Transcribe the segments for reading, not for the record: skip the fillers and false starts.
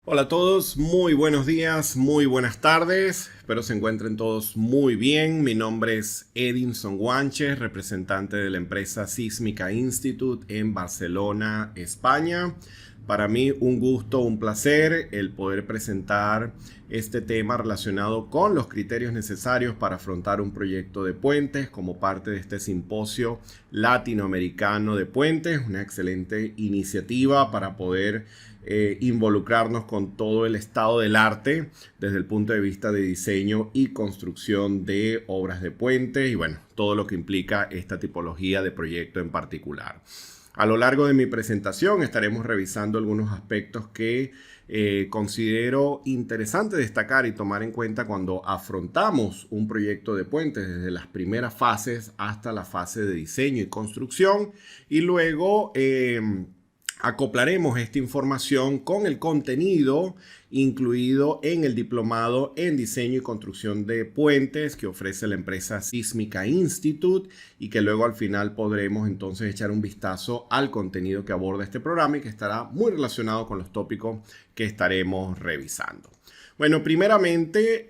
Hola a todos, muy buenos días, muy buenas tardes. Espero se encuentren todos muy bien. Mi nombre es Edinson Guanches, representante de la empresa Sísmica Institute en Barcelona, España. Para mí un gusto, un placer el poder presentar este tema relacionado con los criterios necesarios para afrontar un proyecto de puentes como parte de este simposio latinoamericano de puentes, una excelente iniciativa para poder involucrarnos con todo el estado del arte desde el punto de vista de diseño y construcción de obras de puentes y bueno, todo lo que implica esta tipología de proyecto en particular. A lo largo de mi presentación estaremos revisando algunos aspectos que considero interesante destacar y tomar en cuenta cuando afrontamos un proyecto de puentes desde las primeras fases hasta la fase de diseño y construcción y luego acoplaremos esta información con el contenido incluido en el diplomado en diseño y construcción de puentes que ofrece la empresa Sísmica Institute y que luego al final podremos entonces echar un vistazo al contenido que aborda este programa y que estará muy relacionado con los tópicos que estaremos revisando. Bueno, primeramente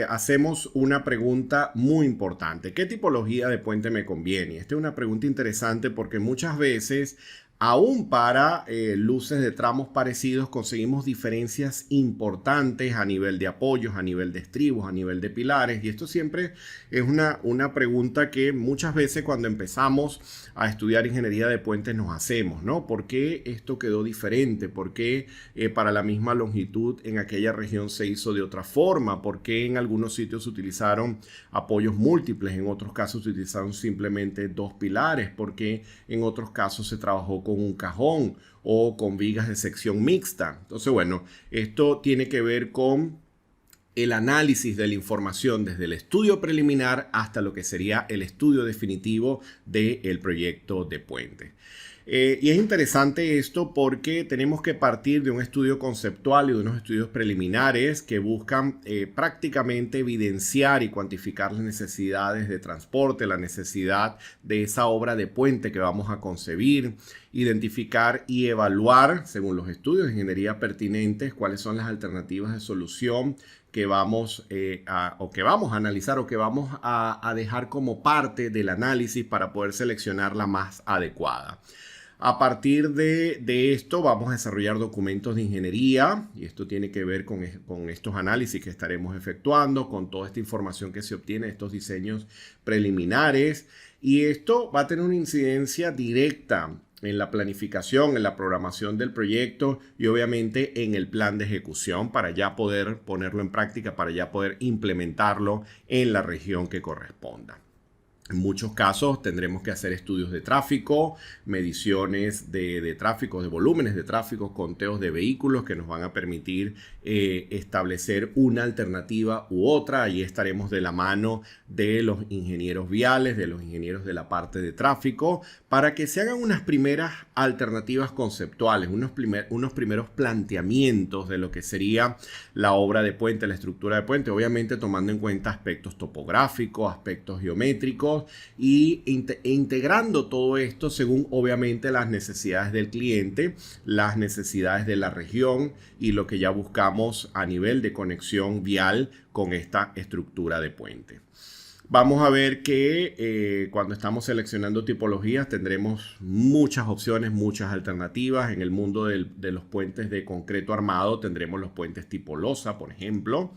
hacemos una pregunta muy importante. ¿Qué tipología de puente me conviene? Esta es una pregunta interesante porque muchas veces aún para luces de tramos parecidos conseguimos diferencias importantes a nivel de apoyos, a nivel de estribos, a nivel de pilares. Y esto siempre es una pregunta que muchas veces cuando empezamos a estudiar ingeniería de puentes nos hacemos, ¿no? ¿Por qué esto quedó diferente? ¿Por qué para la misma longitud en aquella región se hizo de otra forma? ¿Por qué en algunos sitios se utilizaron apoyos múltiples? En otros casos se utilizaron simplemente dos pilares. ¿Por qué en otros casos se trabajó con un cajón o con vigas de sección mixta? Entonces, bueno, esto tiene que ver con el análisis de la información desde el estudio preliminar hasta lo que sería el estudio definitivo del proyecto de puente. Y es interesante esto porque tenemos que partir de un estudio conceptual y de unos estudios preliminares que buscan prácticamente evidenciar y cuantificar las necesidades de transporte, la necesidad de esa obra de puente que vamos a concebir, identificar y evaluar, según los estudios de ingeniería pertinentes, cuáles son las alternativas de solución que vamos a analizar o que vamos a dejar como parte del análisis para poder seleccionar la más adecuada. A partir de esto vamos a desarrollar documentos de ingeniería y esto tiene que ver con estos análisis que estaremos efectuando, con toda esta información que se obtiene de estos diseños preliminares y esto va a tener una incidencia directa en la planificación, en la programación del proyecto y obviamente en el plan de ejecución para ya poder ponerlo en práctica, para ya poder implementarlo en la región que corresponda. En muchos casos tendremos que hacer estudios de tráfico, mediciones de tráfico, de volúmenes de tráfico, conteos de vehículos que nos van a permitir establecer una alternativa u otra. Allí estaremos de la mano de los ingenieros viales, de los ingenieros de la parte de tráfico, para que se hagan unas primeras alternativas conceptuales, unos primeros planteamientos de lo que sería la obra de puente, la estructura de puente, obviamente tomando en cuenta aspectos topográficos, aspectos geométricos y integrando todo esto según obviamente las necesidades del cliente, las necesidades de la región y lo que ya buscamos a nivel de conexión vial con esta estructura de puente. Vamos a ver que cuando estamos seleccionando tipologías tendremos muchas opciones, muchas alternativas. En el mundo de los puentes de concreto armado tendremos los puentes tipo losa, por ejemplo.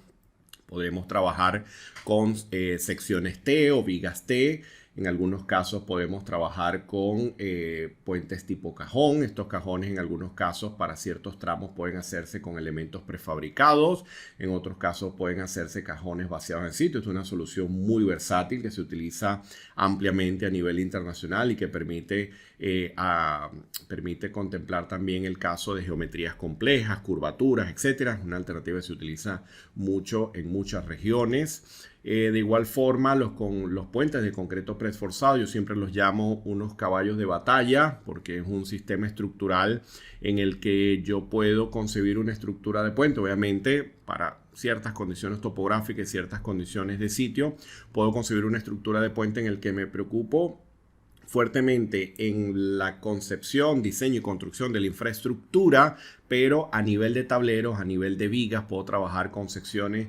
Podremos trabajar con secciones T o vigas T. En algunos casos podemos trabajar con puentes tipo cajón. Estos cajones en algunos casos para ciertos tramos pueden hacerse con elementos prefabricados. En otros casos pueden hacerse cajones vaciados en sitio. Es una solución muy versátil que se utiliza ampliamente a nivel internacional y que permite contemplar también el caso de geometrías complejas, curvaturas, etc. Es una alternativa que se utiliza mucho en muchas regiones. De igual forma, los puentes de concreto preesforzado, yo siempre los llamo unos caballos de batalla, porque es un sistema estructural en el que yo puedo concebir una estructura de puente, obviamente para ciertas condiciones topográficas y ciertas condiciones de sitio, puedo concebir una estructura de puente en el que me preocupo fuertemente en la concepción, diseño y construcción de la infraestructura, pero a nivel de tableros, a nivel de vigas, puedo trabajar con secciones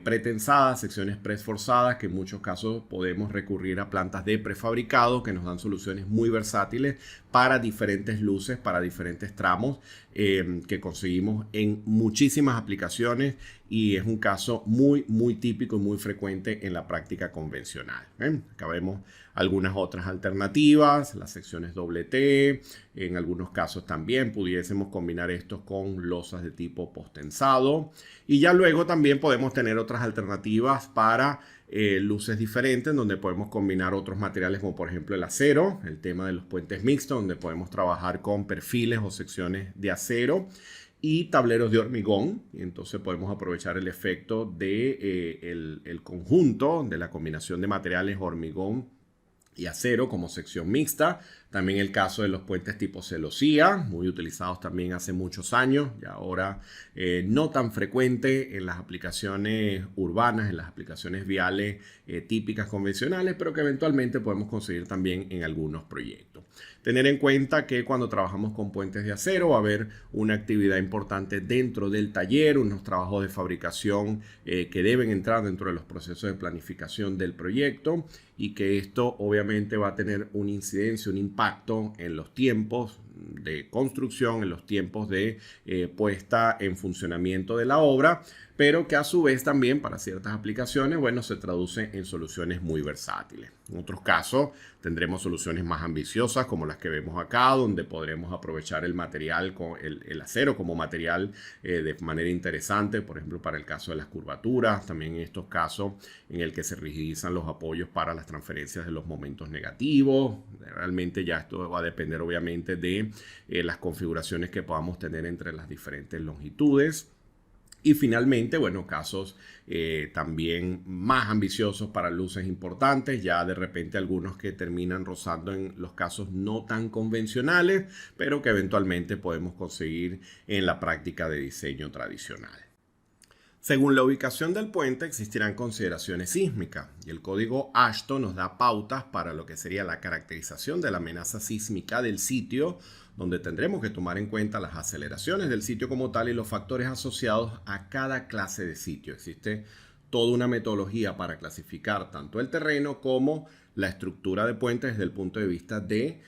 pretensadas, secciones preesforzadas, que en muchos casos podemos recurrir a plantas de prefabricado que nos dan soluciones muy versátiles para diferentes luces, para diferentes tramos que conseguimos en muchísimas aplicaciones, y es un caso muy típico y muy frecuente en la práctica convencional. Acá vemos algunas otras alternativas, las secciones doble T. En algunos casos también pudiésemos combinar estos con losas de tipo postensado, y ya luego también podemos tener otras alternativas para luces diferentes, donde podemos combinar otros materiales como por ejemplo el acero, el tema de los puentes mixtos, donde podemos trabajar con perfiles o secciones de acero y tableros de hormigón. Y entonces podemos aprovechar el efecto de el conjunto de la combinación de materiales hormigón y acero como sección mixta. También el caso de los puentes tipo celosía, muy utilizados también hace muchos años y ahora no tan frecuente en las aplicaciones urbanas, en las aplicaciones viales típicas convencionales, pero que eventualmente podemos conseguir también en algunos proyectos. Tener en cuenta que cuando trabajamos con puentes de acero va a haber una actividad importante dentro del taller, unos trabajos de fabricación que deben entrar dentro de los procesos de planificación del proyecto, y que esto obviamente va a tener una incidencia, un impacto en los tiempos de construcción, en los tiempos de puesta en funcionamiento de la obra, pero que a su vez también para ciertas aplicaciones, bueno, se traduce en soluciones muy versátiles. En otros casos tendremos soluciones más ambiciosas como las que vemos acá, donde podremos aprovechar el material, el acero como material de manera interesante, por ejemplo, para el caso de las curvaturas, también en estos casos en el que se rigidizan los apoyos para las transferencias de los momentos negativos. Realmente ya esto va a depender obviamente de las configuraciones que podamos tener entre las diferentes longitudes. Y finalmente, bueno, casos también más ambiciosos para luces importantes, ya de repente algunos que terminan rozando en los casos no tan convencionales, pero que eventualmente podemos conseguir en la práctica de diseño tradicional. Según la ubicación del puente existirán consideraciones sísmicas, y el código AASHTO nos da pautas para lo que sería la caracterización de la amenaza sísmica del sitio, donde tendremos que tomar en cuenta las aceleraciones del sitio como tal y los factores asociados a cada clase de sitio. Existe toda una metodología para clasificar tanto el terreno como la estructura de puentes desde el punto de vista de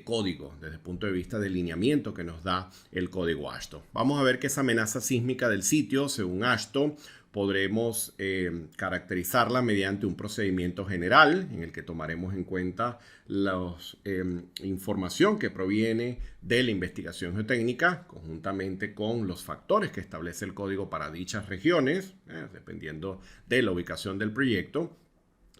código, desde el punto de vista de lineamiento que nos da el código AASHTO. Vamos a ver que esa amenaza sísmica del sitio, según AASHTO, podremos caracterizarla mediante un procedimiento general en el que tomaremos en cuenta la información que proviene de la investigación geotécnica conjuntamente con los factores que establece el código para dichas regiones, dependiendo de la ubicación del proyecto.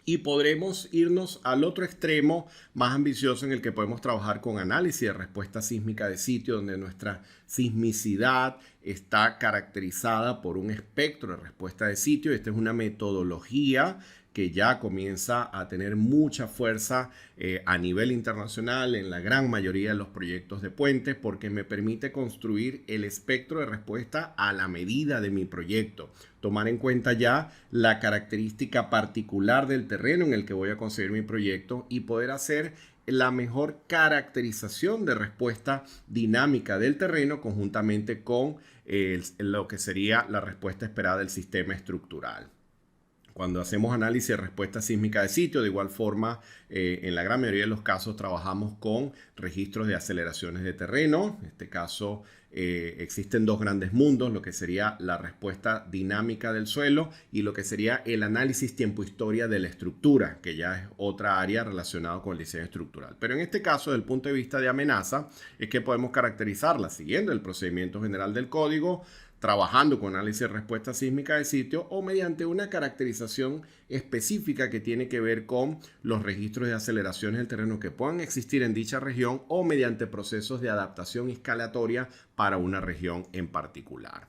Y podremos irnos al otro extremo más ambicioso en el que podemos trabajar con análisis de respuesta sísmica de sitio, donde nuestra sismicidad está caracterizada por un espectro de respuesta de sitio. Esta es una metodología que ya comienza a tener mucha fuerza a nivel internacional en la gran mayoría de los proyectos de puentes, porque me permite construir el espectro de respuesta a la medida de mi proyecto. Tomar en cuenta ya la característica particular del terreno en el que voy a construir mi proyecto y poder hacer la mejor caracterización de respuesta dinámica del terreno conjuntamente con lo que sería la respuesta esperada del sistema estructural. Cuando hacemos análisis de respuesta sísmica de sitio, de igual forma, en la gran mayoría de los casos trabajamos con registros de aceleraciones de terreno. En este caso existen dos grandes mundos, lo que sería la respuesta dinámica del suelo y lo que sería el análisis tiempo-historia de la estructura, que ya es otra área relacionada con el diseño estructural. Pero en este caso, desde el punto de vista de amenaza, es que podemos caracterizarla siguiendo el procedimiento general del código, trabajando con análisis de respuesta sísmica de sitio o mediante una caracterización específica que tiene que ver con los registros de aceleraciones del terreno que puedan existir en dicha región o mediante procesos de adaptación escalatoria para una región en particular.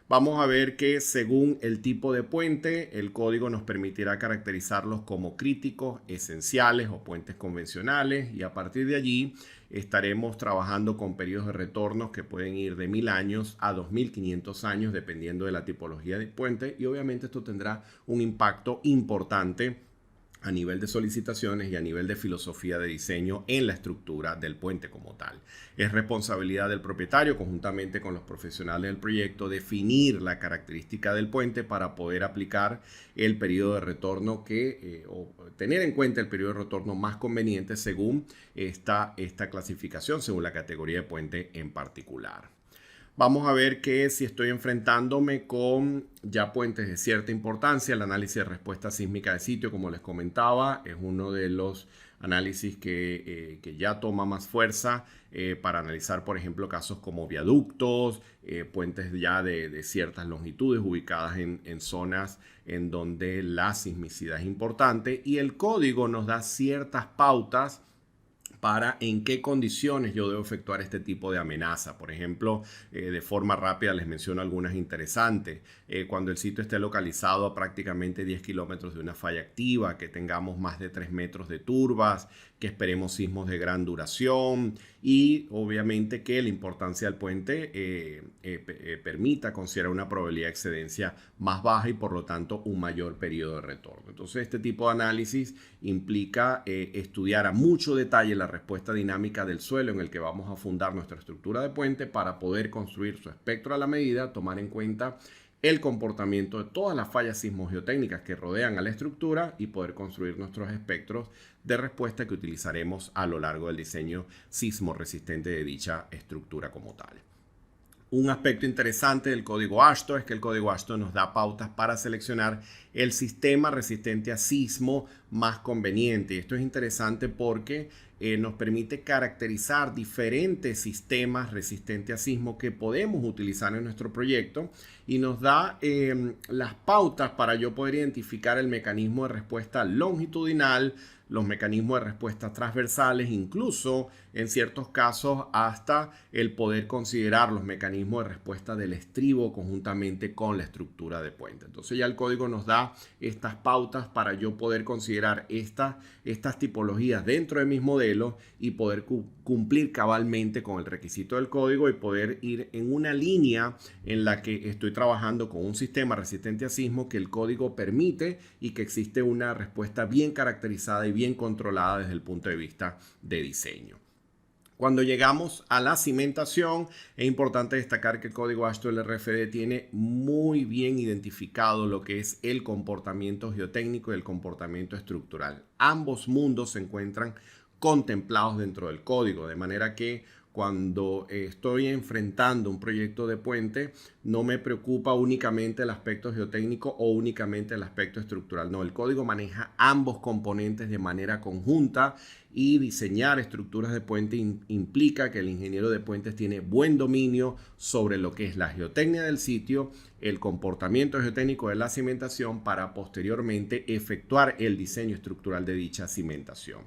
Vamos a ver que según el tipo de puente, el código nos permitirá caracterizarlos como críticos, esenciales o puentes convencionales, y a partir de allí estaremos trabajando con periodos de retornos que pueden ir de 1000 años a 2500 años dependiendo de la tipología del puente, y obviamente esto tendrá un impacto importante a nivel de solicitaciones y a nivel de filosofía de diseño en la estructura del puente como tal. Es responsabilidad del propietario, conjuntamente con los profesionales del proyecto, definir la característica del puente para poder aplicar el periodo de retorno o tener en cuenta el periodo de retorno más conveniente según esta clasificación, según la categoría de puente en particular. Vamos a ver que si estoy enfrentándome con ya puentes de cierta importancia, el análisis de respuesta sísmica de sitio, como les comentaba, es uno de los análisis que ya toma más fuerza para analizar, por ejemplo, casos como viaductos, puentes ya de ciertas longitudes ubicadas en zonas en donde la sismicidad es importante, y el código nos da ciertas pautas para en qué condiciones yo debo efectuar este tipo de amenaza. Por ejemplo, de forma rápida les menciono algunas interesantes. Cuando el sitio esté localizado a prácticamente 10 kilómetros de una falla activa, que tengamos más de 3 metros de turbas, que esperemos sismos de gran duración y obviamente que la importancia del puente permita considerar una probabilidad de excedencia más baja y por lo tanto un mayor periodo de retorno. Entonces este tipo de análisis implica estudiar a mucho detalle la respuesta dinámica del suelo en el que vamos a fundar nuestra estructura de puente para poder construir su espectro a la medida, tomar en cuenta el comportamiento de todas las fallas sismogeotécnicas que rodean a la estructura y poder construir nuestros espectros de respuesta que utilizaremos a lo largo del diseño sismo resistente de dicha estructura como tal. Un aspecto interesante del código AASHTO es que el código AASHTO nos da pautas para seleccionar el sistema resistente a sismo más conveniente. Y esto es interesante porque nos permite caracterizar diferentes sistemas resistentes a sismo que podemos utilizar en nuestro proyecto y nos da las pautas para yo poder identificar el mecanismo de respuesta longitudinal, los mecanismos de respuesta transversales, incluso en ciertos casos hasta el poder considerar los mecanismos de respuesta del estribo conjuntamente con la estructura de puente. Entonces ya el código nos da estas pautas para yo poder considerar estas tipologías dentro de mis modelos y poder cumplir cabalmente con el requisito del código y poder ir en una línea en la que estoy trabajando con un sistema resistente a sismo que el código permite y que existe una respuesta bien caracterizada y bien controlada desde el punto de vista de diseño. Cuando llegamos a la cimentación, es importante destacar que el código AASHTO del RFD tiene muy bien identificado lo que es el comportamiento geotécnico y el comportamiento estructural. Ambos mundos se encuentran contemplados dentro del código, de manera que cuando estoy enfrentando un proyecto de puente, no me preocupa únicamente el aspecto geotécnico o únicamente el aspecto estructural. No, el código maneja ambos componentes de manera conjunta y diseñar estructuras de puente implica que el ingeniero de puentes tiene buen dominio sobre lo que es la geotecnia del sitio, el comportamiento geotécnico de la cimentación para posteriormente efectuar el diseño estructural de dicha cimentación.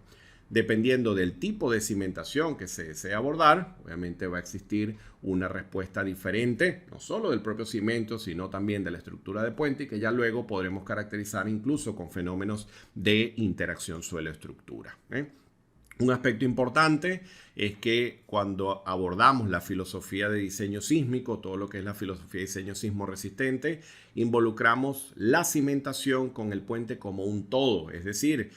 Dependiendo del tipo de cimentación que se desee abordar, obviamente va a existir una respuesta diferente, no solo del propio cimento, sino también de la estructura de puente, y que ya luego podremos caracterizar incluso con fenómenos de interacción suelo-estructura. Un aspecto importante es que cuando abordamos la filosofía de diseño sísmico, todo lo que es la filosofía de diseño sismo resistente, involucramos la cimentación con el puente como un todo. Es decir,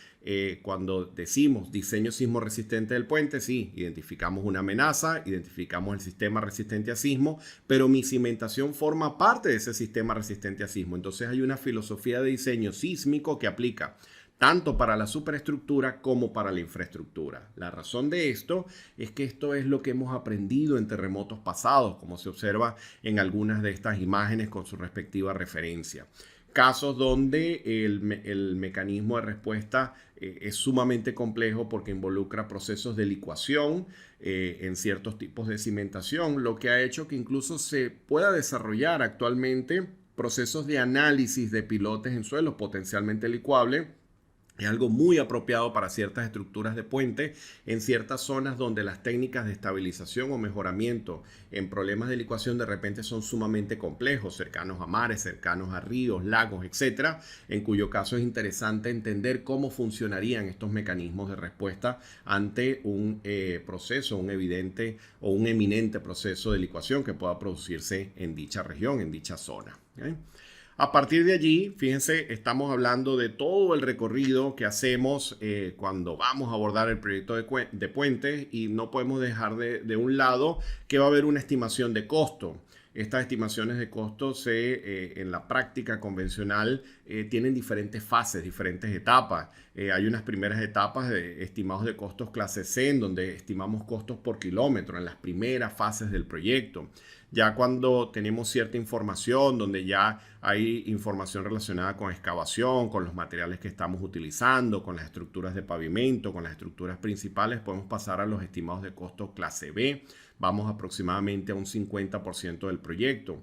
cuando decimos diseño sismo resistente del puente, sí, identificamos una amenaza, identificamos el sistema resistente a sismo, pero mi cimentación forma parte de ese sistema resistente a sismo. Entonces hay una filosofía de diseño sísmico que aplica tanto para la superestructura como para la infraestructura. La razón de esto es que esto es lo que hemos aprendido en terremotos pasados, como se observa en algunas de estas imágenes con su respectiva referencia. Casos donde el mecanismo de respuesta es sumamente complejo porque involucra procesos de licuación en ciertos tipos de cimentación, lo que ha hecho que incluso se pueda desarrollar actualmente procesos de análisis de pilotes en suelos potencialmente licuables. Es algo muy apropiado para ciertas estructuras de puente en ciertas zonas donde las técnicas de estabilización o mejoramiento en problemas de licuación de repente son sumamente complejos, cercanos a mares, cercanos a ríos, lagos, etcétera, en cuyo caso es interesante entender cómo funcionarían estos mecanismos de respuesta ante un proceso, un evidente o un eminente proceso de licuación que pueda producirse en dicha región, en dicha zona. A partir de allí, fíjense, estamos hablando de todo el recorrido que hacemos cuando vamos a abordar el proyecto de puentes y no podemos dejar de un lado que va a haber una estimación de costo. Estas estimaciones de costo en la práctica convencional tienen diferentes fases, diferentes etapas. Hay unas primeras etapas de estimados de costos clase C, en donde estimamos costos por kilómetro en las primeras fases del proyecto. Ya cuando tenemos cierta información, donde ya hay información relacionada con excavación, con los materiales que estamos utilizando, con las estructuras de pavimento, con las estructuras principales, podemos pasar a los estimados de costo clase B. Vamos aproximadamente a un 50% del proyecto.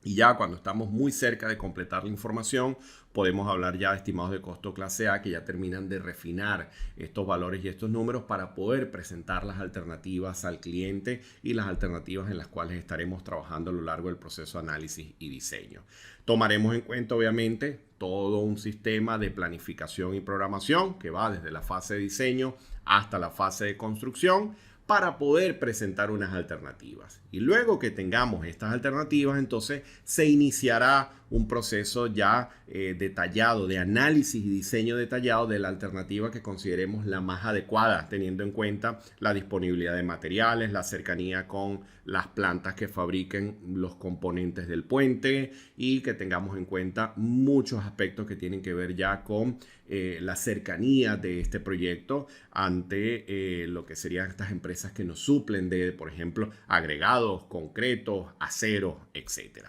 Y ya cuando estamos muy cerca de completar la información, podemos hablar ya de estimados de costo clase A, que ya terminan de refinar estos valores y estos números para poder presentar las alternativas al cliente y las alternativas en las cuales estaremos trabajando a lo largo del proceso de análisis y diseño. Tomaremos en cuenta, obviamente, todo un sistema de planificación y programación que va desde la fase de diseño hasta la fase de construcción, para poder presentar unas alternativas. Y luego que tengamos estas alternativas, entonces se iniciará un proceso ya detallado de análisis y diseño detallado de la alternativa que consideremos la más adecuada, teniendo en cuenta la disponibilidad de materiales, la cercanía con las plantas que fabriquen los componentes del puente y que tengamos en cuenta muchos aspectos que tienen que ver ya con la cercanía de este proyecto ante lo que serían estas empresas que nos suplen de, por ejemplo, agregados, concretos, aceros, etc.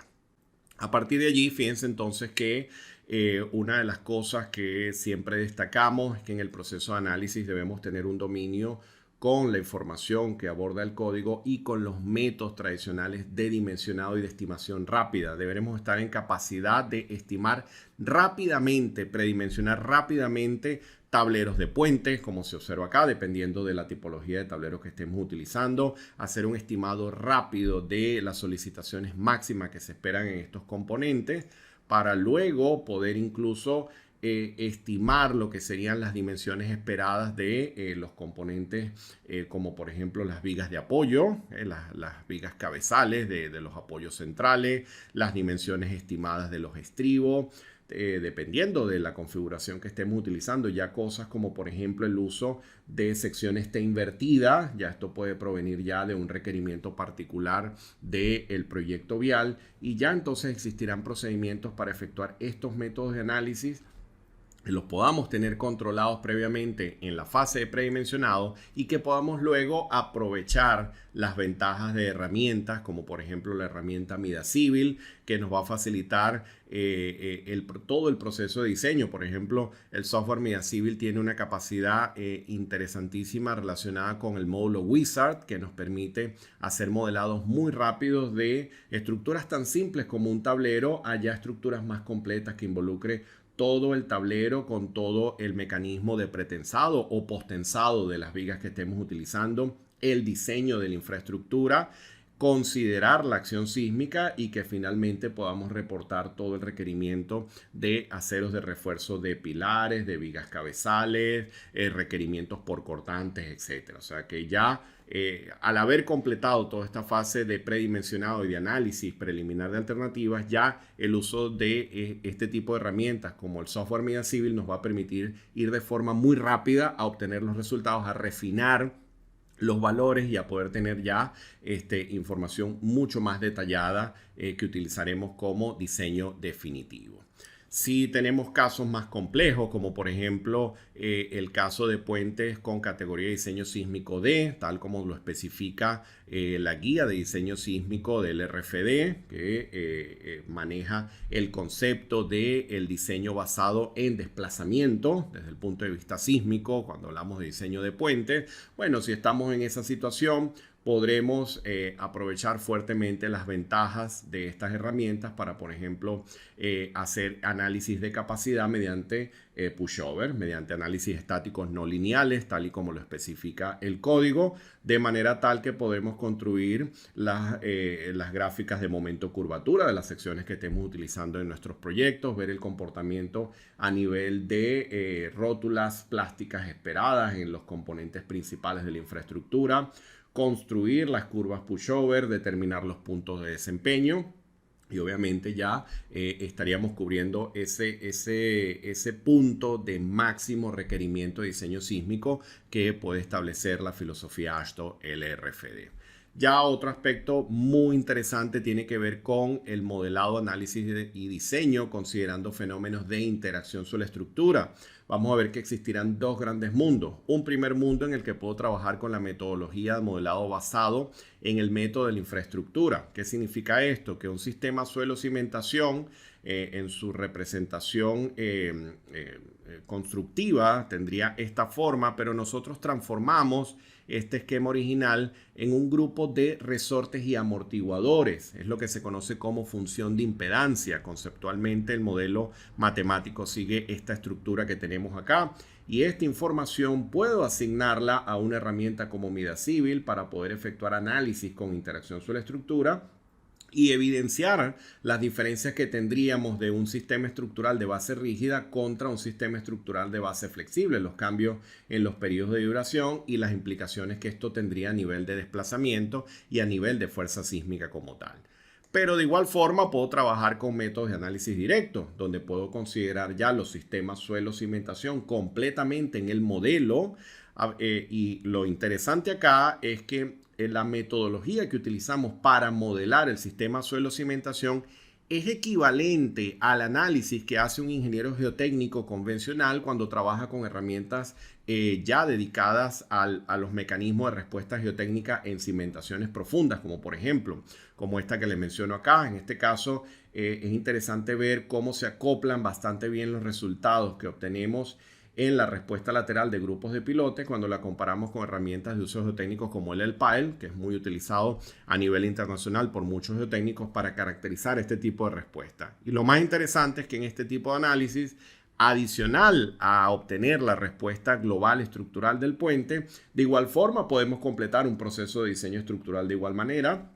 A partir de allí, fíjense entonces que una de las cosas que siempre destacamos es que en el proceso de análisis debemos tener un dominio con la información que aborda el código y con los métodos tradicionales de dimensionado y de estimación rápida. Deberemos estar en capacidad de estimar rápidamente, predimensionar rápidamente tableros de puentes, como se observa acá, dependiendo de la tipología de tablero que estemos utilizando, hacer un estimado rápido de las solicitaciones máximas que se esperan en estos componentes, para luego poder incluso estimar lo que serían las dimensiones esperadas de los componentes, como por ejemplo las vigas de apoyo, las vigas cabezales de los apoyos centrales, las dimensiones estimadas de los estribos, dependiendo de la configuración que estemos utilizando, ya cosas como por ejemplo el uso de secciones T invertidas, ya esto puede provenir ya de un requerimiento particular del proyecto vial, y ya entonces existirán procedimientos para efectuar estos métodos de análisis, los podamos tener controlados previamente en la fase de predimensionado y que podamos luego aprovechar las ventajas de herramientas como por ejemplo la herramienta Midacivil, que nos va a facilitar todo el proceso de diseño. Por ejemplo, el software Midacivil tiene una capacidad interesantísima relacionada con el módulo Wizard, que nos permite hacer modelados muy rápidos de estructuras tan simples como un tablero a ya estructuras más completas que involucre todo el tablero con todo el mecanismo de pretensado o posttensado de las vigas que estemos utilizando, el diseño de la infraestructura, considerar la acción sísmica y que finalmente podamos reportar todo el requerimiento de aceros de refuerzo de pilares, de vigas cabezales, requerimientos por cortantes, etc. O sea que ya al haber completado toda esta fase de predimensionado y de análisis preliminar de alternativas, ya el uso de este tipo de herramientas como el software Midacivil nos va a permitir ir de forma muy rápida a obtener los resultados, a refinar los valores y a poder tener ya información mucho más detallada que utilizaremos como diseño definitivo. Si tenemos casos más complejos, como por ejemplo el caso de puentes con categoría de diseño sísmico D, tal como lo especifica la guía de diseño sísmico del RFD, que maneja el concepto del diseño basado en desplazamiento desde el punto de vista sísmico, cuando hablamos de diseño de puentes. Bueno, si estamos en esa situación, podremos aprovechar fuertemente las ventajas de estas herramientas para, por ejemplo, hacer análisis de capacidad mediante pushover, mediante análisis estáticos no lineales, tal y como lo especifica el código, de manera tal que podemos construir las gráficas de momento curvatura de las secciones que estemos utilizando en nuestros proyectos, ver el comportamiento a nivel de rótulas plásticas esperadas en los componentes principales de la infraestructura, construir las curvas pushover, determinar los puntos de desempeño Y obviamente ya estaríamos cubriendo ese punto de máximo requerimiento de diseño sísmico que puede establecer la filosofía AASHTO LRFD. Ya otro aspecto muy interesante tiene que ver con el modelado, análisis y diseño considerando fenómenos de interacción sobre la estructura. Vamos a ver que existirán dos grandes mundos. Un primer mundo en el que puedo trabajar con la metodología de modelado basado en el método de la infraestructura. ¿Qué significa esto? Que un sistema suelo-cimentación en su representación constructiva tendría esta forma, pero nosotros transformamos este esquema original en un grupo de resortes y amortiguadores. Es lo que se conoce como función de impedancia. Conceptualmente el modelo matemático sigue esta estructura que tenemos acá. Y esta información puedo asignarla a una herramienta como MidaCivil para poder efectuar análisis con interacción sobre la estructura y evidenciar las diferencias que tendríamos de un sistema estructural de base rígida contra un sistema estructural de base flexible, los cambios en los periodos de duración y las implicaciones que esto tendría a nivel de desplazamiento y a nivel de fuerza sísmica como tal. Pero de igual forma puedo trabajar con métodos de análisis directo, donde puedo considerar ya los sistemas suelo-cimentación completamente en el modelo. Y lo interesante acá es que la metodología que utilizamos para modelar el sistema suelo-cimentación es equivalente al análisis que hace un ingeniero geotécnico convencional cuando trabaja con herramientas ya dedicadas a los mecanismos de respuesta geotécnica en cimentaciones profundas, como por ejemplo, como esta que les menciono acá. En este caso es interesante ver cómo se acoplan bastante bien los resultados que obtenemos en la respuesta lateral de grupos de pilotes cuando la comparamos con herramientas de uso geotécnicos como el LPILE, que es muy utilizado a nivel internacional por muchos geotécnicos para caracterizar este tipo de respuesta. Y lo más interesante es que en este tipo de análisis, adicional a obtener la respuesta global estructural del puente, de igual forma podemos completar un proceso de diseño estructural de igual manera,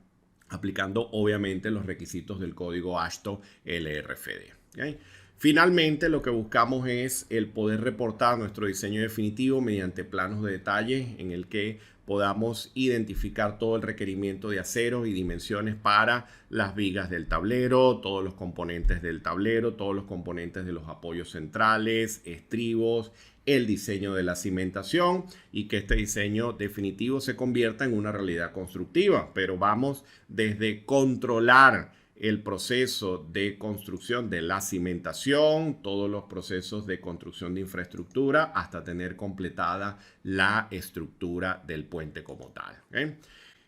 aplicando obviamente los requisitos del código AASHTO LRFD. ¿Okay? Finalmente, lo que buscamos es el poder reportar nuestro diseño definitivo mediante planos de detalle en el que podamos identificar todo el requerimiento de aceros y dimensiones para las vigas del tablero, todos los componentes del tablero, todos los componentes de los apoyos centrales, estribos, el diseño de la cimentación y que este diseño definitivo se convierta en una realidad constructiva. Pero vamos desde controlar el proceso de construcción de la cimentación, todos los procesos de construcción de infraestructura, hasta tener completada la estructura del puente como tal. ¿Okay?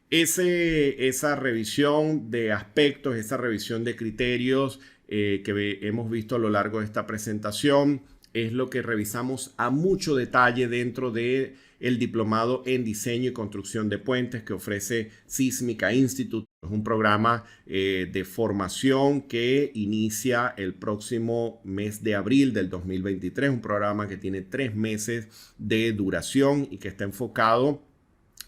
Esa revisión de aspectos, esa revisión de criterios que hemos visto a lo largo de esta presentación es lo que revisamos a mucho detalle dentro de el diplomado en diseño y construcción de puentes que ofrece Sísmica Institute. Es un programa de formación que inicia el próximo mes de abril del 2023, un programa que tiene 3 meses de duración y que está enfocado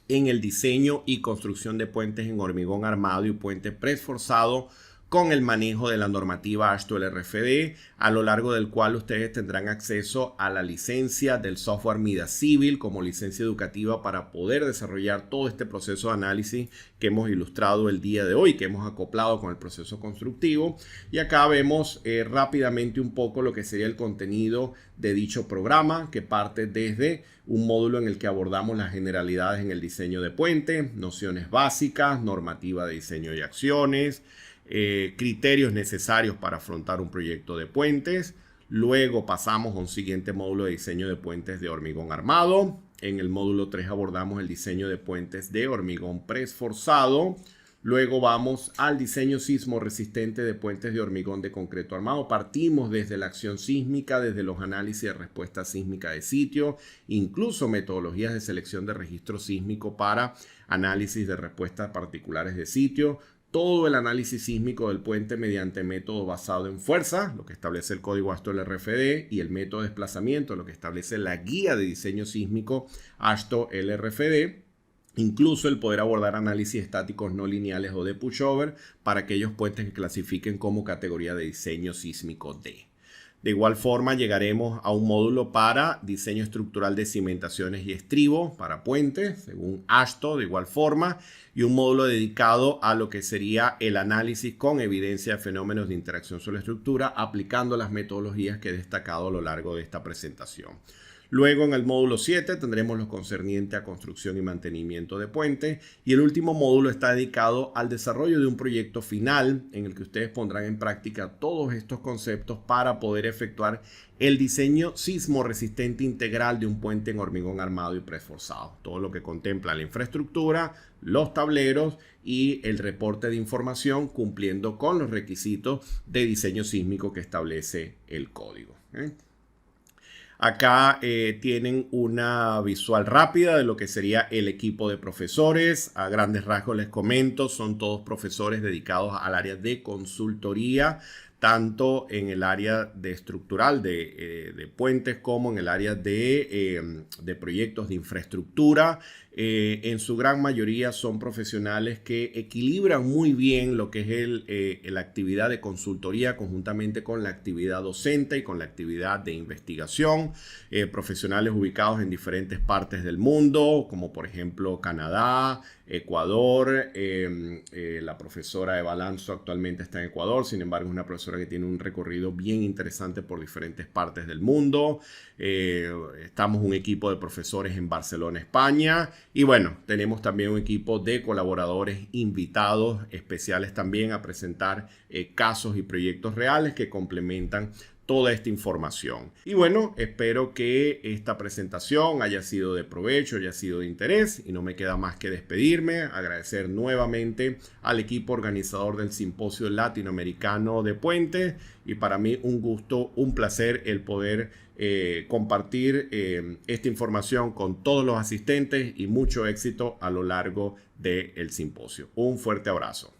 en el diseño y construcción de puentes en hormigón armado y puente preesforzado con el manejo de la normativa AASHTO LRFD, a lo largo del cual ustedes tendrán acceso a la licencia del software MidaCivil como licencia educativa para poder desarrollar todo este proceso de análisis que hemos ilustrado el día de hoy, que hemos acoplado con el proceso constructivo. Y acá vemos rápidamente un poco lo que sería el contenido de dicho programa, que parte desde un módulo en el que abordamos las generalidades en el diseño de puente, nociones básicas, normativa de diseño y acciones, criterios necesarios para afrontar un proyecto de puentes. Luego pasamos a un siguiente módulo de diseño de puentes de hormigón armado. En el módulo 3 abordamos el diseño de puentes de hormigón preesforzado. Luego vamos al diseño sismo resistente de puentes de hormigón de concreto armado. Partimos desde la acción sísmica, desde los análisis de respuesta sísmica de sitio, incluso metodologías de selección de registro sísmico para análisis de respuestas particulares de sitio. Todo el análisis sísmico del puente mediante método basado en fuerza, lo que establece el código AASHTO LRFD, y el método de desplazamiento, lo que establece la guía de diseño sísmico AASHTO LRFD. Incluso el poder abordar análisis estáticos no lineales o de pushover para aquellos puentes que clasifiquen como categoría de diseño sísmico D. De igual forma, llegaremos a un módulo para diseño estructural de cimentaciones y estribo para puentes, según AASHTO, de igual forma, y un módulo dedicado a lo que sería el análisis con evidencia de fenómenos de interacción sobre la estructura, aplicando las metodologías que he destacado a lo largo de esta presentación. Luego, en el módulo 7 tendremos lo concerniente a construcción y mantenimiento de puentes. Y el último módulo está dedicado al desarrollo de un proyecto final en el que ustedes pondrán en práctica todos estos conceptos para poder efectuar el diseño sismo resistente integral de un puente en hormigón armado y preforzado. Todo lo que contempla la infraestructura, los tableros y el reporte de información cumpliendo con los requisitos de diseño sísmico que establece el código. Acá tienen una visual rápida de lo que sería el equipo de profesores. A grandes rasgos les comento, son todos profesores dedicados al área de consultoría, tanto en el área de estructural de puentes como en el área de proyectos de infraestructura. En su gran mayoría son profesionales que equilibran muy bien lo que es la actividad de consultoría conjuntamente con la actividad docente y con la actividad de investigación. Profesionales ubicados en diferentes partes del mundo, como por ejemplo Canadá, Ecuador. La profesora Eva Lanzo actualmente está en Ecuador, sin embargo es una profesora que tiene un recorrido bien interesante por diferentes partes del mundo. Estamos un equipo de profesores en Barcelona, España. Y bueno, tenemos también un equipo de colaboradores invitados especiales también a presentar casos y proyectos reales que complementan toda esta información. Y bueno, espero que esta presentación haya sido de provecho, haya sido de interés y no me queda más que despedirme, agradecer nuevamente al equipo organizador del Simposio Latinoamericano de Puentes y para mí un gusto, un placer el poder compartir esta información con todos los asistentes y mucho éxito a lo largo del simposio. Un fuerte abrazo.